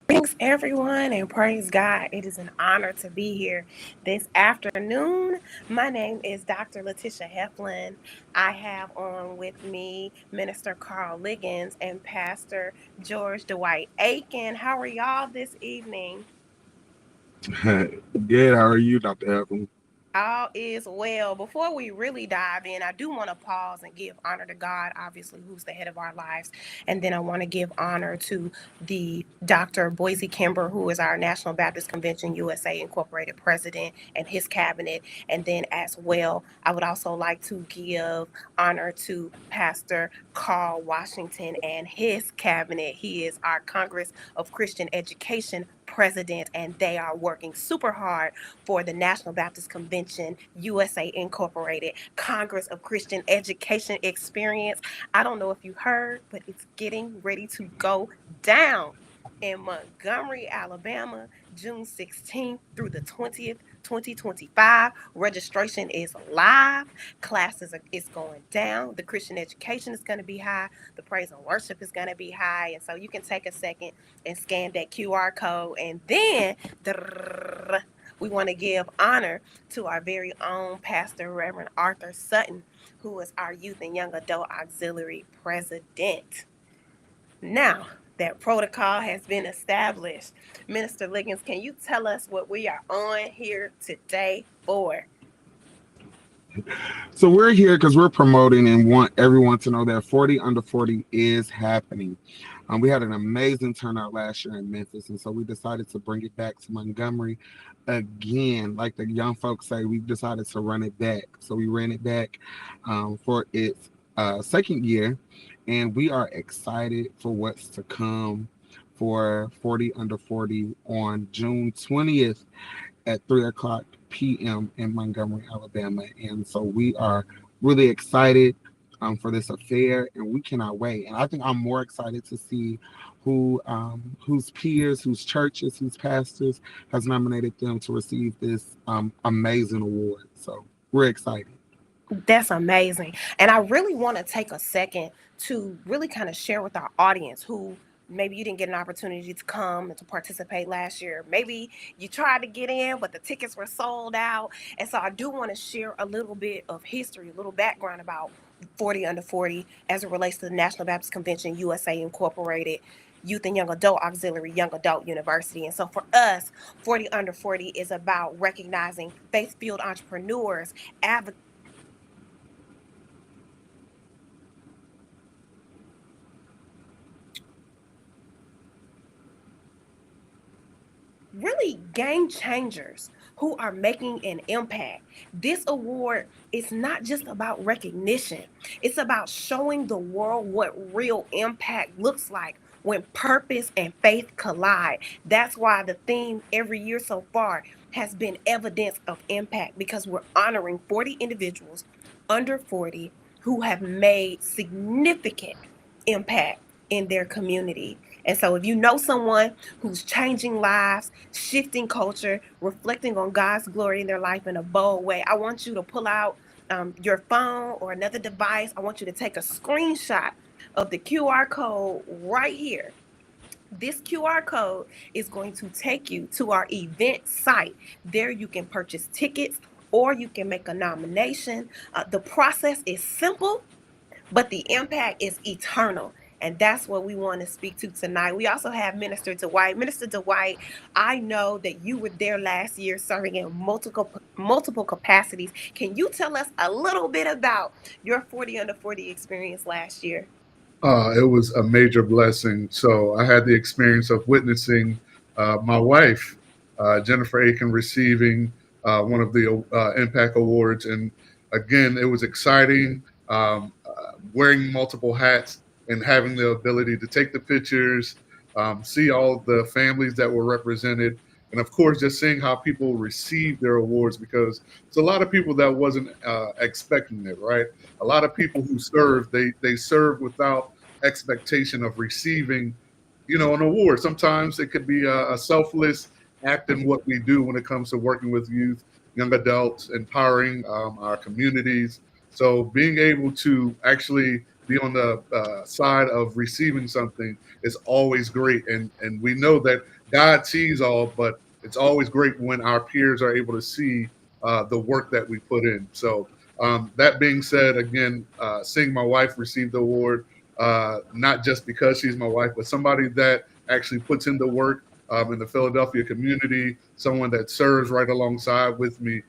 Thanks everyone and praise God. It is an honor to be here this afternoon. My name is Dr. Letitia Heflin. I have on with me Minister Carl Liggins and Pastor George Dwight Aiken. How are y'all this evening? Good. How are you, Dr. Evan? All is well. Before we really dive in, I do want to pause and give honor to God, obviously, who's the head of our lives. And then I want to give honor to the Dr. Boise Kimber, who is our National Baptist Convention USA Incorporated president, and his cabinet. And then as well, I would also like to give honor to Pastor Carl Washington and his cabinet. He is our Congress of Christian Education president, and they are working super hard for the National Baptist Convention USA Incorporated Congress of Christian Education Experience. I don't know if you heard, but it's getting ready to go down in Montgomery, Alabama, June 16th through the 20th, 2025. Registration is live. Is going down. The Christian education is going to be high. The praise and worship is going to be high. And so you can take a second and scan that QR code. And then we want to give honor to our very own Pastor Reverend Arthur Sutton, who is our Youth and Young Adult Auxiliary President. Now that protocol has been established, Minister Liggins, can you tell us what we are on here today for? So we're here because we're promoting and want everyone to know that 40 Under 40 is happening. We had an amazing turnout last year in Memphis, and so we decided to bring it back to Montgomery again. Like the young folks say, we decided to run it back. So we ran it back for its second year, and we are excited for what's to come for 40 Under 40 on June 20th at 3 o'clock p.m. in Montgomery, Alabama. And so we are really excited for this affair, and we cannot wait. And I think I'm more excited to see whose peers, whose churches, whose pastors has nominated them to receive this amazing award. So we're excited. That's amazing. And I really want to take a second to really kind of share with our audience who maybe you didn't get an opportunity to come and to participate last year. Maybe you tried to get in, but the tickets were sold out. And so I do want to share a little bit of history, a little background about 40 Under 40 as it relates to the National Baptist Convention USA Incorporated Youth and Young Adult Auxiliary Young Adult University. And so for us, 40 Under 40 is about recognizing faith-filled entrepreneurs, advocates, really game changers who are making an impact. This award is not just about recognition, it's about showing the world what real impact looks like when purpose and faith collide. That's why the theme every year so far has been evidence of impact, because we're honoring 40 individuals under 40 who have made significant impact in their community. And so, if you know someone who's changing lives, shifting culture, reflecting on God's glory in their life in a bold way, I want you to pull out your phone or another device. I want you to take a screenshot of the QR code right here. This QR code is going to take you to our event site. There you can purchase tickets or you can make a nomination. The process is simple, but the impact is eternal. And that's what we want to speak to tonight. We also have Minister Dwight. Minister Dwight, I know that you were there last year serving in multiple capacities. Can you tell us a little bit about your 40 Under 40 experience last year? It was a major blessing. So I had the experience of witnessing my wife, Jennifer Aiken, receiving one of the Impact Awards. And again, it was exciting, wearing multiple hats and having the ability to take the pictures, see all the families that were represented. And of course, just seeing how people receive their awards, because it's a lot of people that wasn't expecting it, right? A lot of people who serve, they serve without expectation of receiving, an award. Sometimes it could be a selfless act in what we do when it comes to working with youth, young adults, empowering our communities. So being able to actually be on the side of receiving something is always great. And we know that God sees all, but it's always great when our peers are able to see the work that we put in. So that being said, again, seeing my wife receive the award, not just because she's my wife, but somebody that actually puts in the work in the Philadelphia community, someone that serves right alongside with me.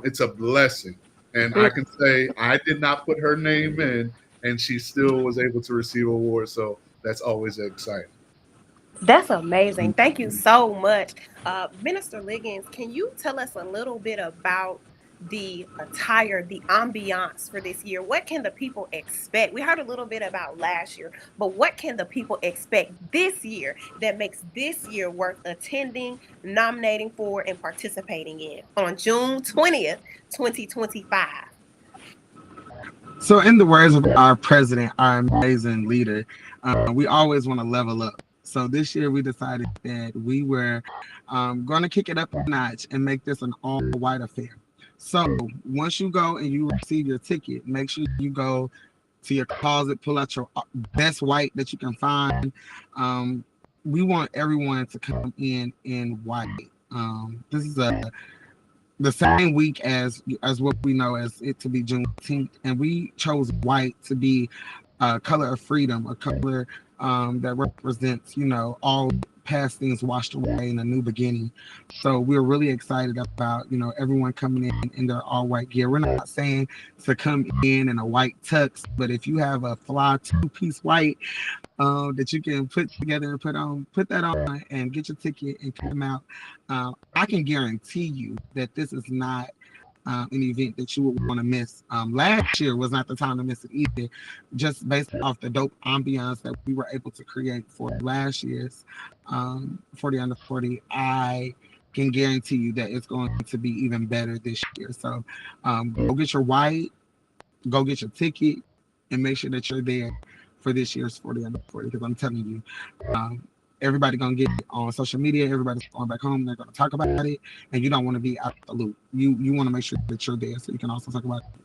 It's a blessing. And I can say I did not put her name in, and she still was able to receive an award. So that's always exciting. That's amazing. Thank you so much. Minister Liggins, can you tell us a little bit about the attire, the ambiance for this year? What can the people expect? We heard a little bit about last year, but what can the people expect this year that makes this year worth attending, nominating for, and participating in on June 20th, 2025? So, in the words of our president, our amazing leader, we always want to level up. So this year we decided that we were going to kick it up a notch and make this an all-white affair. So once you go and you receive your ticket, make sure you go to your closet, pull out your best white that you can find. Um, we want everyone to come in white. This is the same week as what we know as it to be Juneteenth, and we chose white to be a color of freedom, a color that represents, all past things washed away in a new beginning. So we're really excited about, everyone coming in their all white gear. We're not saying to come in a white tux, but if you have a fly two-piece white that you can put together and put that on and get your ticket and come out. I can guarantee you that this is not an event that you would want to miss. Last year was not the time to miss it either, just based off the dope ambiance that we were able to create for last year's 40 under 40. I can guarantee you that it's going to be even better this year. So go get your white, go get your ticket, and make sure that you're there for this year's 40 under 40, because I'm telling you, everybody gonna get it on social media. Everybody's going back home. They're gonna talk about it, and you don't want to be out the loop. You want to make sure that you're there so you can also talk about it.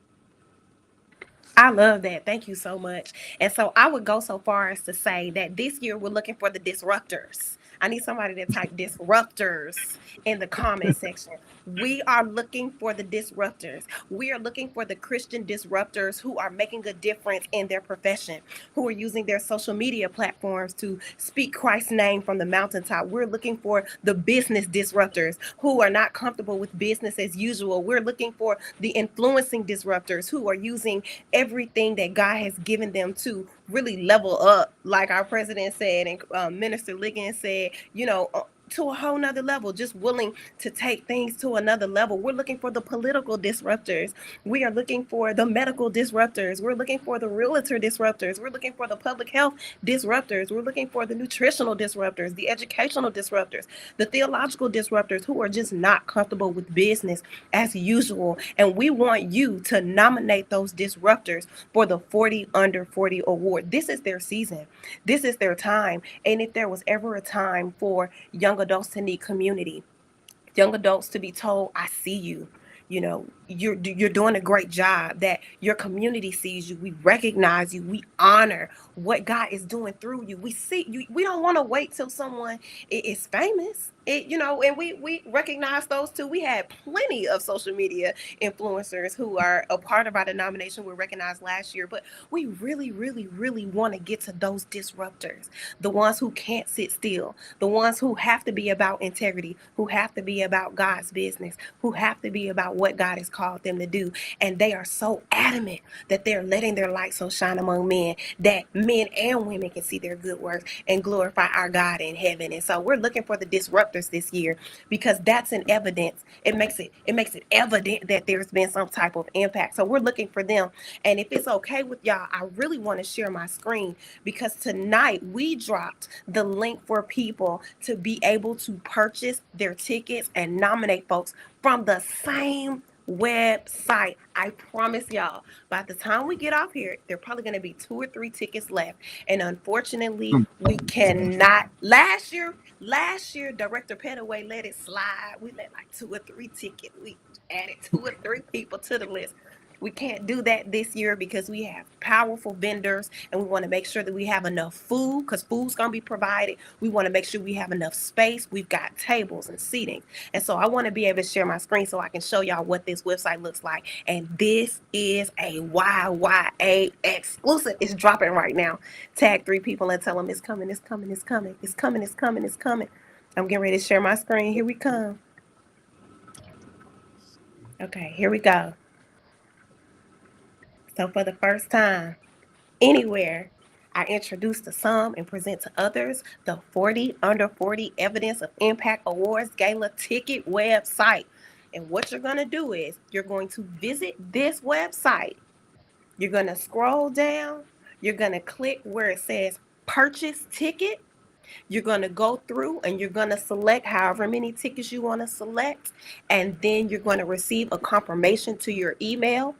I love that. Thank you so much. And so I would go so far as to say that this year we're looking for the disruptors. I need somebody to type disruptors in the comment section. We are looking for the disruptors. We are looking for the Christian disruptors who are making a difference in their profession, who are using their social media platforms to speak Christ's name from the mountaintop. We're looking for the business disruptors who are not comfortable with business as usual. We're looking for the influencing disruptors who are using everything that God has given them to really level up, like our president said, and Minister Liggins said, to a whole nother level, just willing to take things to another level. We're looking for the political disruptors. We are looking for the medical disruptors. We're looking for the realtor disruptors. We're looking for the public health disruptors. We're looking for the nutritional disruptors, the educational disruptors, the theological disruptors who are just not comfortable with business as usual. And we want you to nominate those disruptors for the 40 under 40 award. This is their season. This is their time. And if there was ever a time for young adults to need community, young adults to be told, I see you. You're doing a great job, that your community sees you. We recognize you. We honor what God is doing through you. We see you. We don't want to wait till someone is famous. And we recognize those too. We had plenty of social media influencers who are a part of our denomination were recognized last year, but we really, really, really want to get to those disruptors, the ones who can't sit still, the ones who have to be about integrity, who have to be about God's business, who have to be about what God has called them to do. And they are so adamant that they're letting their light so shine among men that men and women can see their good works and glorify our God in heaven. And so we're looking for the disruptors this year, because that's an evidence. It makes it evident that there's been some type of impact. So we're looking for them. And if it's okay with y'all, I really want to share my screen, because tonight we dropped the link for people to be able to purchase their tickets and nominate folks from the same website. I promise y'all, by the time we get off here, there are probably going to be 2 or 3 tickets left. And unfortunately, we cannot. Last year, Director Petaway let it slide. We let like 2 or 3 tickets. We added 2 or 3 people to the list. We can't do that this year because we have powerful vendors and we want to make sure that we have enough food because food's going to be provided. We want to make sure we have enough space. We've got tables and seating. And so I want to be able to share my screen so I can show y'all what this website looks like. And this is a YYA exclusive. It's dropping right now. Tag 3 people and tell them it's coming, it's coming, it's coming, it's coming, it's coming, it's coming. I'm getting ready to share my screen. Here we come. Okay, here we go. So for the first time anywhere, I introduce to some and present to others the 40 Under 40 Evidence of Impact Awards Gala ticket website. And what you're going to do is you're going to visit this website. You're going to scroll down. You're going to click where it says purchase ticket. You're going to go through and you're going to select however many tickets you want to select. And then you're going to receive a confirmation to your email.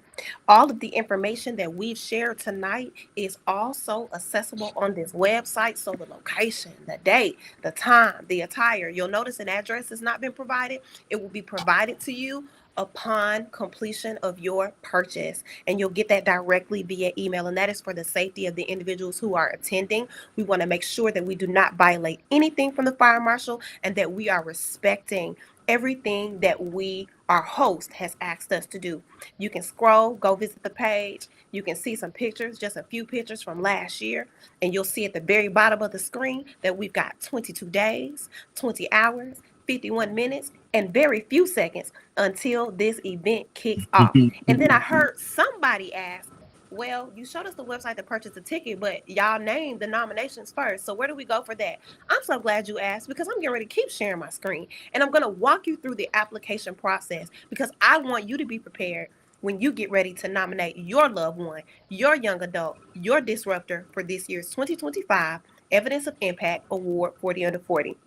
All of the information that we've shared tonight is also accessible on this website. So the location, the date, the time, the attire. You'll notice an address has not been provided. It will be provided to you upon completion of your purchase, and you'll get that directly via email. And that is for the safety of the individuals who are attending. We want to make sure that we do not violate anything from the fire marshal and that we are respecting everything that our host has asked us to do. You can scroll, go visit the page. You can see some pictures, just a few pictures from last year, and you'll see at the very bottom of the screen that we've got 22 days, 20 hours, 51 minutes, and very few seconds until this event kicks off. And then I heard somebody ask, well, you showed us the website to purchase the ticket, but y'all named the nominations first. So where do we go for that? I'm so glad you asked because I'm getting ready to keep sharing my screen. And I'm going to walk you through the application process because I want you to be prepared when you get ready to nominate your loved one, your young adult, your disruptor for this year's 2025 Evidence of Impact Award 40 Under 40.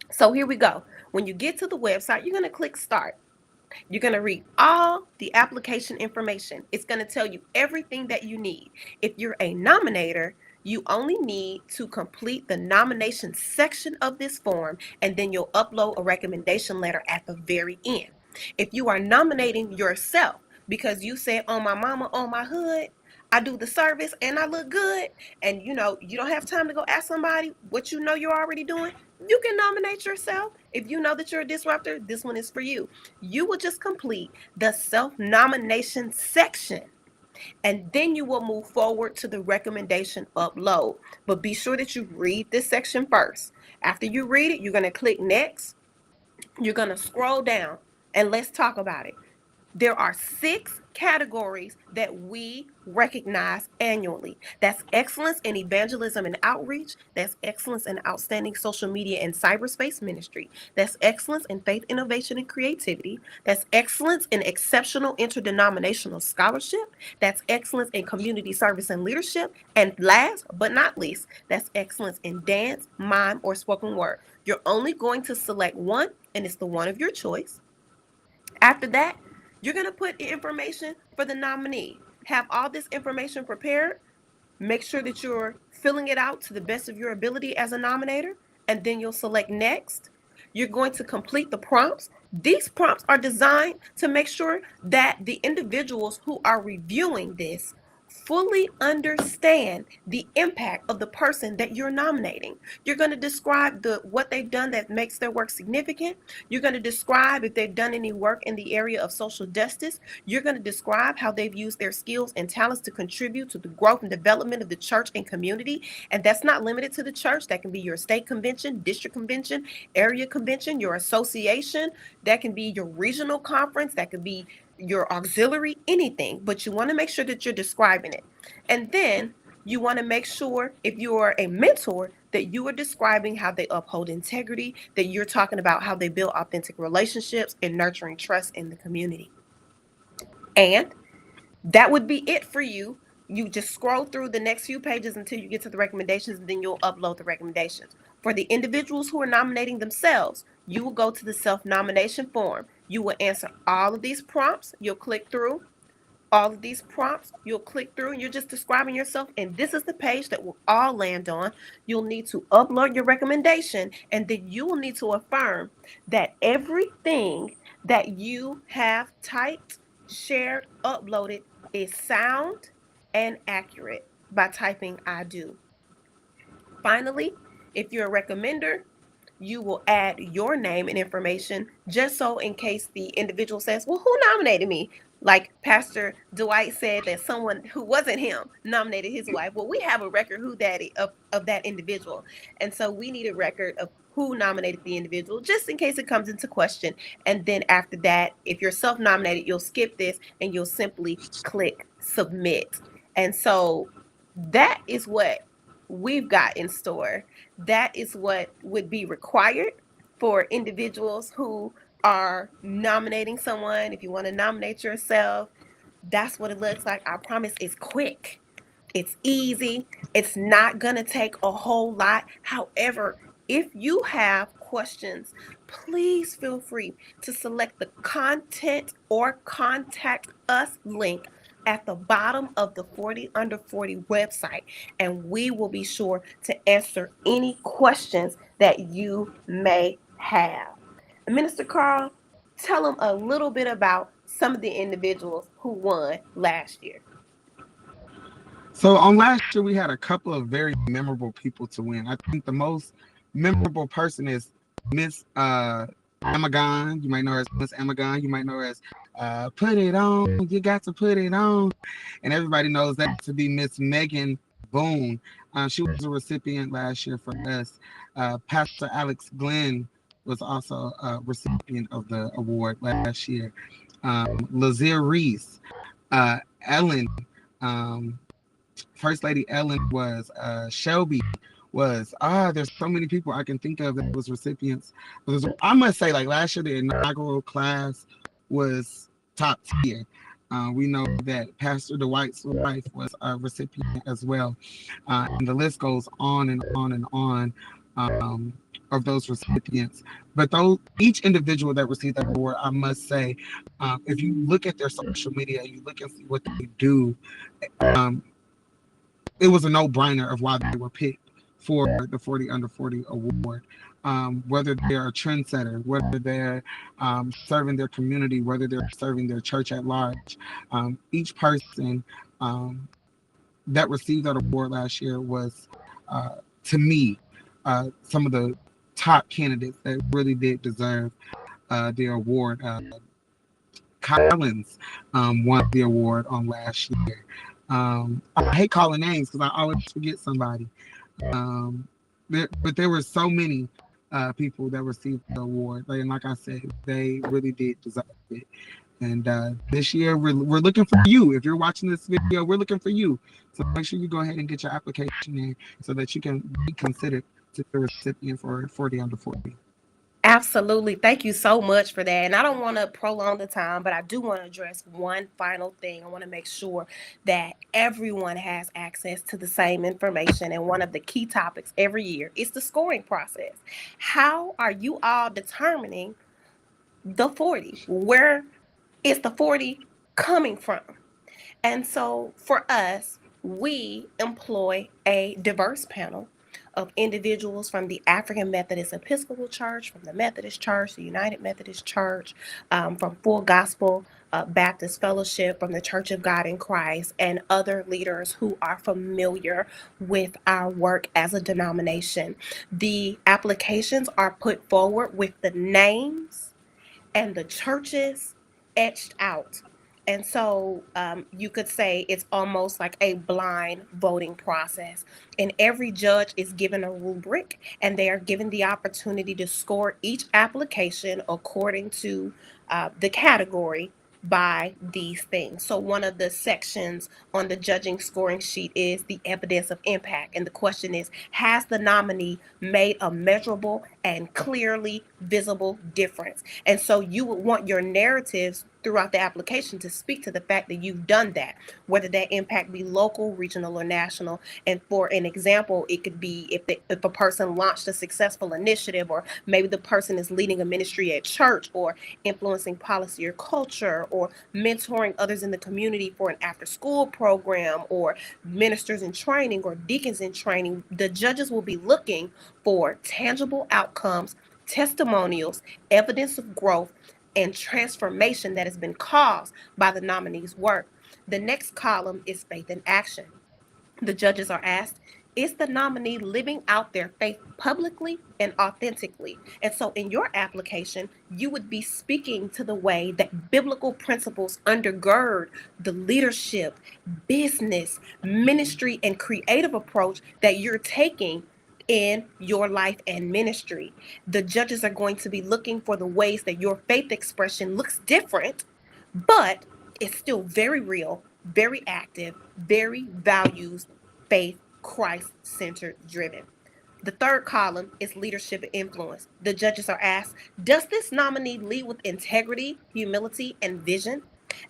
So here we go. When you get to the website, you're going to click Start. You're going to read all the application information. It's going to tell you everything that you need. If you're a nominator, you only need to complete the nomination section of this form, and then you'll upload a recommendation letter at the very end. If you are nominating yourself because you said, on my mama, on my hood, I do the service and I look good, and you don't have time to go ask somebody what you're already doing, you can nominate yourself. If you know that you're a disruptor, this one is for you. You will just complete the self-nomination section, and then you will move forward to the recommendation upload. But be sure that you read this section first. After you read it, you're going to click next. You're going to scroll down, and let's talk about it. There are 6 categories that we recognize annually. That's excellence in evangelism and outreach. That's excellence in outstanding social media and cyberspace ministry. That's excellence in faith, innovation, and creativity. That's excellence in exceptional interdenominational scholarship. That's excellence in community service and leadership. And last but not least, that's excellence in dance, mime, or spoken word. You're only going to select one, and it's the one of your choice. After that, you're going to put information for the nominee. Have all this information prepared. Make sure that you're filling it out to the best of your ability as a nominator, and then you'll select next. You're going to complete the prompts. These prompts are designed to make sure that the individuals who are reviewing this fully understand the impact of the person that you're nominating. You're going to describe what they've done that makes their work significant. You're going to describe if they've done any work in the area of social justice. You're going to describe how they've used their skills and talents to contribute to the growth and development of the church and community. And that's not limited to the church. That can be your state convention, district convention, area convention, your association. That can be your regional conference. That could be your auxiliary, anything, but you want to make sure that you're describing it. And then you want to make sure, if you are a mentor, that you are describing how they uphold integrity, that you're talking about how they build authentic relationships and nurturing trust in the community. And that would be it for you. You just scroll through the next few pages until you get to the recommendations, and then you'll upload the recommendations. For the individuals who are nominating themselves, you will go to the self-nomination form. You will answer all of these prompts. You'll click through all of these prompts. You'll click through and you're just describing yourself. And this is the page that will all land on. You'll need to upload your recommendation, and then you will need to affirm that everything that you have typed shared, uploaded is sound and accurate by typing I do. Finally, if you're a recommender, you will add your name and information just so in case the individual says, well, who nominated me? Like Pastor Dwight said that someone who wasn't him nominated his wife. Well, we have a record of that individual. And so we need a record of who nominated the individual just in case it comes into question. And then after that, if you're self-nominated, you'll skip this and you'll simply click submit. And so that is what we've got in store. That is what would be required for individuals who are nominating someone. If you want to nominate yourself, that's what it looks like. I promise it's quick. It's easy. It's not going to take a whole lot. However, if you have questions, please feel free to select the content or contact us link at the bottom of the 40 Under 40 website, and we will be sure to answer any questions that you may have. Minister Carl, tell them a little bit about some of the individuals who won last year. So on last year, we had a couple of very memorable people to win. I think the most memorable person is Miss Amagon. You might know her as Miss Amagon. You might know her as Put It On. You got to put it on. And everybody knows that to be Miss Megan Boone. She was a recipient last year for us. Pastor Alex Glenn was also a recipient of the award last year. Lazir Reese, Ellen. Um, First Lady Ellen was, Shelby was, there's so many people I can think of that was recipients. I must say, like last year, the inaugural class was top tier. We know that Pastor Dwight's wife was a recipient as well. And the list goes on and on and on of those recipients. But each individual that received that award, I must say, if you look at their social media, you look and see what they do, um, it was a no-brainer of why they were picked for the 40 Under 40 award. Whether they're a trendsetter, whether they're serving their community, whether they're serving their church at large. Each person that received that award last year was, to me, some of the top candidates that really did deserve the award. Collins won the award on last year. I hate calling names because I always forget somebody. But there were so many people that received the award. And like I said, they really did deserve it. And this year, we're looking for you. If you're watching this video, we're looking for you. So make sure you go ahead and get your application in so that you can be considered to be a recipient for 40 Under 40. Absolutely. Thank you so much for that. And I don't want to prolong the time, but I do want to address one final thing. I want to make sure that everyone has access to the same information. And one of the key topics every year is the scoring process. How are you all determining the 40? Where is the 40 coming from? And so for us, we employ a diverse panel of individuals from the African Methodist Episcopal Church, from the Methodist Church, the United Methodist Church, from Full Gospel Baptist Fellowship, from the Church of God in Christ, and other leaders who are familiar with our work as a denomination. The applications are put forward with the names and the churches etched out. And so you could say it's almost like a blind voting process. And every judge is given a rubric, and they are given the opportunity to score each application according to the category by these things. So one of the sections on the judging scoring sheet is the evidence of impact. And the question is, has the nominee made a measurable and clearly visible difference? And so you would want your narratives throughout the application to speak to the fact that you've done that, whether that impact be local, regional, or national. And for an example, it could be if a person launched a successful initiative, or maybe the person is leading a ministry at church, or influencing policy or culture, or mentoring others in the community for an after school program, or ministers in training or deacons in training. The judges will be looking for tangible outcomes, testimonials, evidence of growth, and transformation that has been caused by the nominee's work. The next column is faith in action. The judges are asked, is the nominee living out their faith publicly and authentically? And so in your application, you would be speaking to the way that biblical principles undergird the leadership, business, ministry, and creative approach that you're taking in your life and ministry. The judges are going to be looking for the ways that your faith expression looks different, but it's still very real, very active, very values, faith, Christ centered, driven. The third column is leadership and influence. The judges are asked, does this nominee lead with integrity, humility, and vision?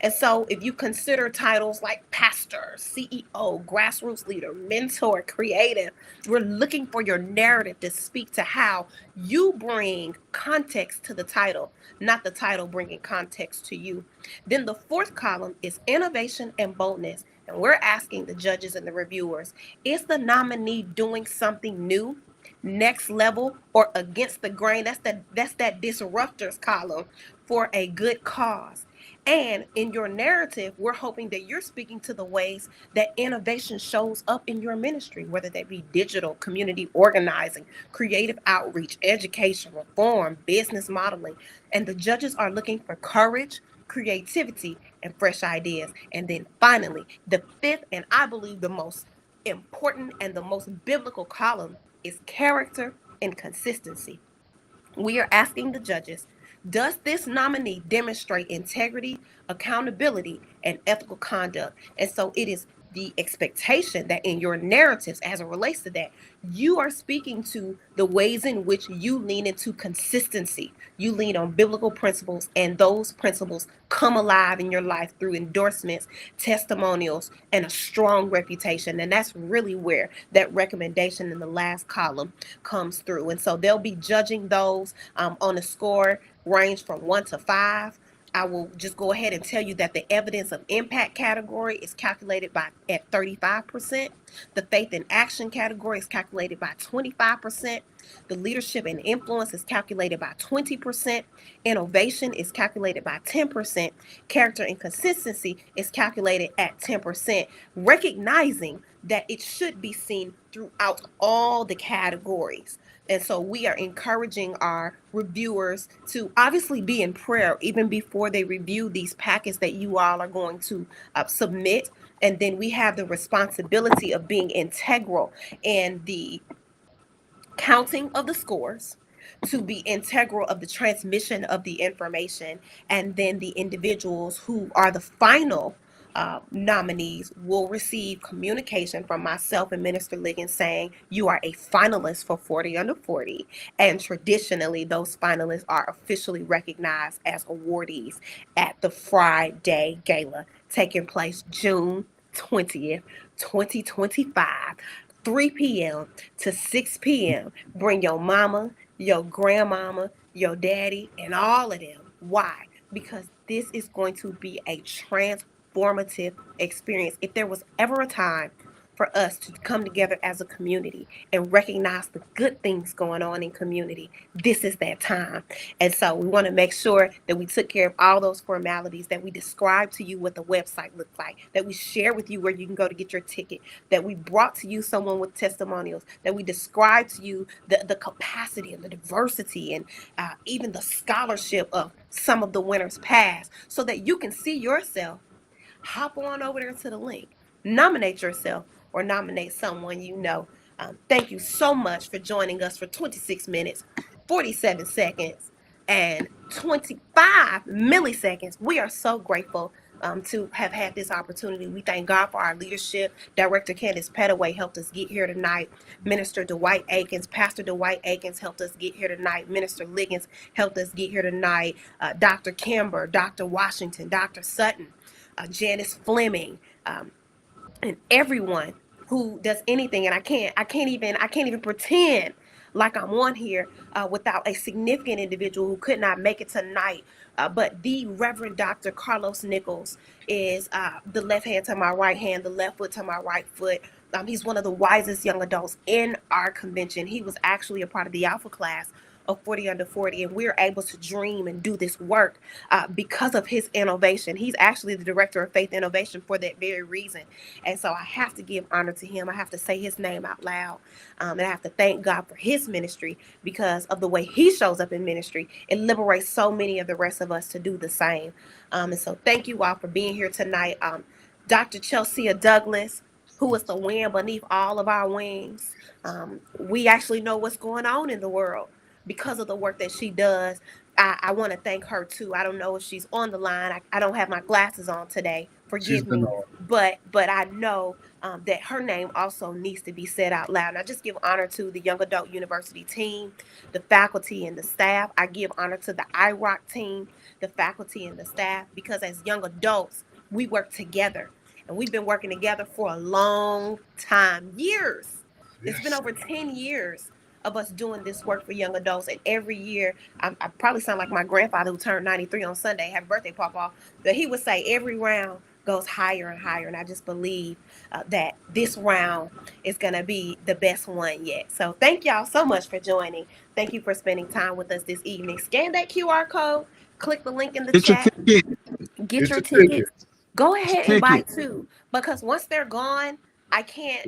And so, if you consider titles like pastor, CEO, grassroots leader, mentor, creative, we're looking for your narrative to speak to how you bring context to the title, not the title bringing context to you. Then the fourth column is innovation and boldness. And we're asking the judges and the reviewers, is the nominee doing something new, next level, or against the grain? That's that disruptors column for a good cause. And in your narrative, we're hoping that you're speaking to the ways that innovation shows up in your ministry, whether that be digital, community organizing, creative outreach, education, reform, business modeling. And the judges are looking for courage, creativity, and fresh ideas. And then finally, the fifth, and I believe the most important and the most biblical column, is character and consistency. We are asking the judges, does this nominee demonstrate integrity, accountability, and ethical conduct? And so it is the expectation that in your narratives, as it relates to that, you are speaking to the ways in which you lean into consistency. You lean on biblical principles, and those principles come alive in your life through endorsements, testimonials, and a strong reputation. And that's really where that recommendation in the last column comes through. And so they'll be judging those on a score range from 1 to 5. I will just go ahead and tell you that the evidence of impact category is calculated by at 35%. The faith and action category is calculated by 25%. The leadership and influence is calculated by 20%. Innovation is calculated by 10%. Character and consistency is calculated at 10%, recognizing that it should be seen throughout all the categories. And so we are encouraging our reviewers to obviously be in prayer even before they review these packets that you all are going to submit. And then we have the responsibility of being integral in the counting of the scores, to be integral of the transmission of the information, and then the individuals who are the final nominees will receive communication from myself and Minister Liggins saying you are a finalist for 40 under 40. And traditionally, those finalists are officially recognized as awardees at the Friday Gala taking place June 20th, 2025. 3 p.m. to 6 p.m. Bring your mama, your grandmama, your daddy, and all of them. Why? Because this is going to be a transformative experience. If there was ever a time for us to come together as a community and recognize the good things going on in community, this is that time. And so we want to make sure that we took care of all those formalities, that we described to you what the website looked like, that we share with you where you can go to get your ticket, that we brought to you someone with testimonials, that we described to you the capacity and the diversity and even the scholarship of some of the winners past, so that you can see yourself. Hop on over there to the link, nominate yourself, or nominate someone you know. Thank you so much for joining us for 26 minutes, 47 seconds, and 25 milliseconds. We are so grateful to have had this opportunity. We thank God for our leadership. Director Candace Petaway helped us get here tonight. Minister Dwight Akins, Pastor Dwight Akins helped us get here tonight. Minister Liggins helped us get here tonight. Dr. Kimber, Dr. Washington, Dr. Sutton, Janice Fleming, and everyone who does anything. And I can't even pretend like I'm on here without a significant individual who could not make it tonight. But the Reverend Dr. Carlos Nichols is the left hand to my right hand, the left foot to my right foot. He's one of the wisest young adults in our convention. He was actually a part of the Alpha class of 40 Under 40, and we're able to dream and do this work because of his innovation. He's actually the director of faith innovation for that very reason. And so I have to give honor to him. I have to say his name out loud. And I have to thank God for his ministry because of the way he shows up in ministry. It liberates so many of the rest of us to do the same. And so thank you all for being here tonight. Dr. Chelsea Douglas, who is the wind beneath all of our wings. We actually know what's going on in the world because of the work that she does. I want to thank her too. I don't know if she's on the line. I don't have my glasses on today. She's Forgive been me, on. but I know that her name also needs to be said out loud. And I just give honor to the Young Adult University team, the faculty and the staff. I give honor to the IROC team, the faculty and the staff, because as young adults, we work together. And we've been working together for a long time, years. It's been Yes. over 10 years of us doing this work for young adults. And every year, I probably sound like my grandfather who turned 93 on Sunday. Happy birthday, Papa. But he would say every round goes higher and higher. And I just believe that this round is going to be the best one yet. So thank y'all so much for joining. Thank you for spending time with us this evening. Scan that QR code, click the link in the Get your chat, ticket. get Get your your tickets. tickets. Go Get ahead your and buy ticket. two, because once they're gone, I can't.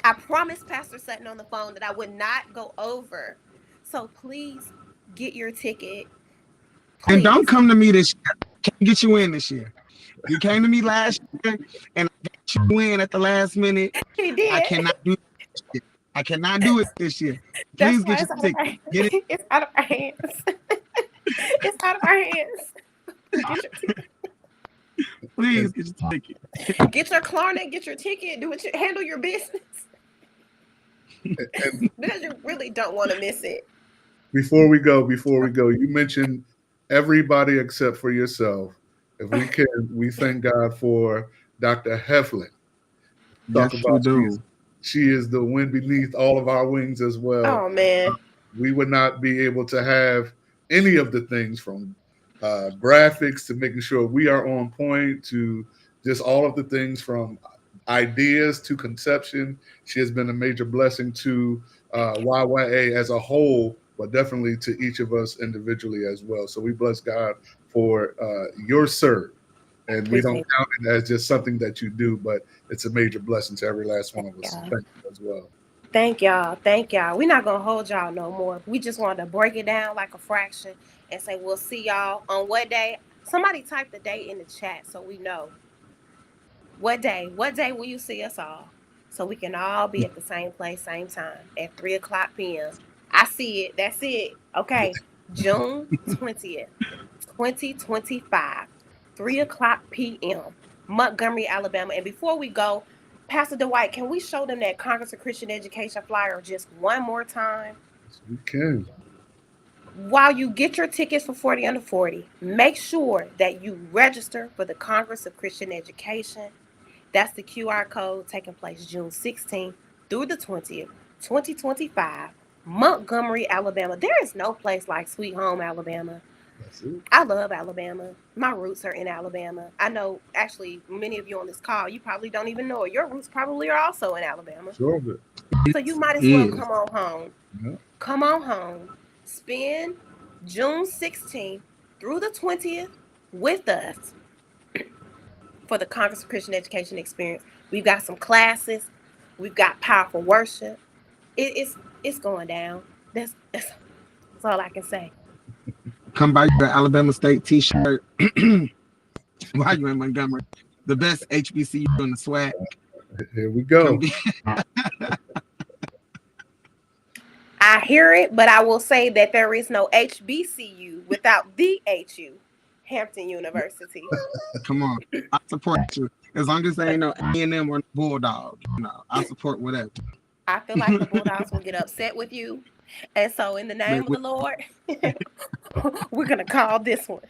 I promised Pastor Sutton on the phone that I would not go over. So please get your ticket. And don't Please. come to me this year. Can't get you in this year. You came to me last year and I got you in at the last minute. He I did. cannot do it this year. I cannot do it this year. That's Please why get your it's out of ticket. our, Get it. it's out of our hands. It's out of our hands. Get your ticket. Please get your ticket. Get your Klarna, get your ticket, do it, handle your business. And Because you really don't want to miss it. before we go, you mentioned everybody except for yourself. If we can, we thank God for Dr. Heflin. Talk Yes, we about do. she is the wind beneath all of our wings as well. Oh man. We would not be able to have any of the things from graphics to making sure we are on point to just all of the things from ideas to conception. She has been a major blessing to YYA as a whole, but definitely to each of us individually as well. So we bless God for your serve. And we don't Appreciate count it as just something that you do, but it's a major blessing to every last one it. of us. So Yeah. thank you as well. Thank y'all. Thank y'all. We're not gonna hold y'all no more. We just wanted to break it down like a fraction and say we'll see y'all on what day. Somebody type the date in the chat so we know what day. What day will you see us all? So we can all be at the same place, same time at 3 o'clock p.m. I see it. That's it. Okay. June 20th, 2025, 3 o'clock p.m. Montgomery, Alabama. And before we go, Pastor Dwight, can we show them that Congress of Christian Education flyer just one more time? Yes, we can. While you get your tickets for 40 Under 40, make sure that you register for the Congress of Christian Education. That's the QR code taking place June 16th through the 20th, 2025, Montgomery, Alabama. There is no place like Sweet Home, Alabama. That's it. I love Alabama. My roots are in Alabama. I know actually many of you on this call, you probably don't even know it. Your roots probably are also in Alabama. Sure of it. So you might as well Is come on home. Yeah. Come on home. Spend June 16th through the 20th with us for the Congress of Christian Education experience. We've got some classes. We've got powerful worship. It's going down. That's all I can say. come by your Alabama State T-shirt while you're in Montgomery. The best HBCU on the swag. Here we Come go. get I hear it, but I will say that there is no HBCU without the HU, Hampton University. Come on. I support you. As long as there ain't no A&M or Bulldog, I support whatever. I feel like the Bulldogs will get upset with you. And so, in the name of the Lord, we're going to call this one.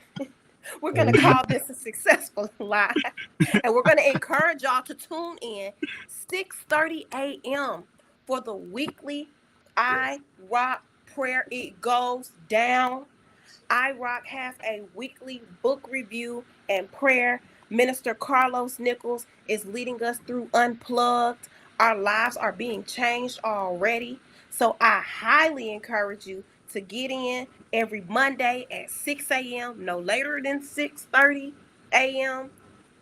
We're going to call this a successful live. And we're going to encourage y'all to tune in 6:30 a.m. for the weekly I Rock prayer. It goes down. I Rock has a weekly book review and prayer. Minister Carlos Nichols is leading us through Unplugged. Our lives are being changed already. So I highly encourage you to get in every Monday at 6 a.m., no later than 6:30 a.m.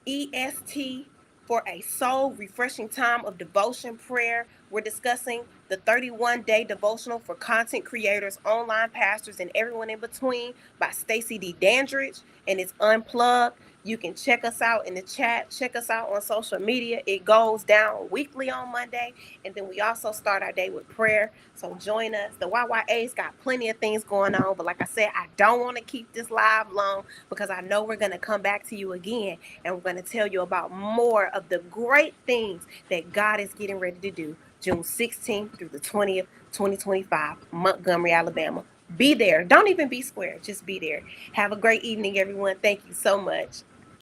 EST for a soul refreshing time of devotion prayer. We're discussing the 31-day devotional for content creators, online pastors, and everyone in between by Stacey D. Dandridge, and it's unplugged. You can check us out in the chat, check us out on social media. It goes down weekly on Monday, and then we also start our day with prayer. So join us. The YYA's got plenty of things going on, but like I said, I don't want to keep this live long because I know we're going to come back to you again, and we're going to tell you about more of the great things that God is getting ready to do June 16th through the 20th, 2025, Montgomery, Alabama. Be there. Don't even be square. Just be there. Have a great evening, everyone. Thank you so much.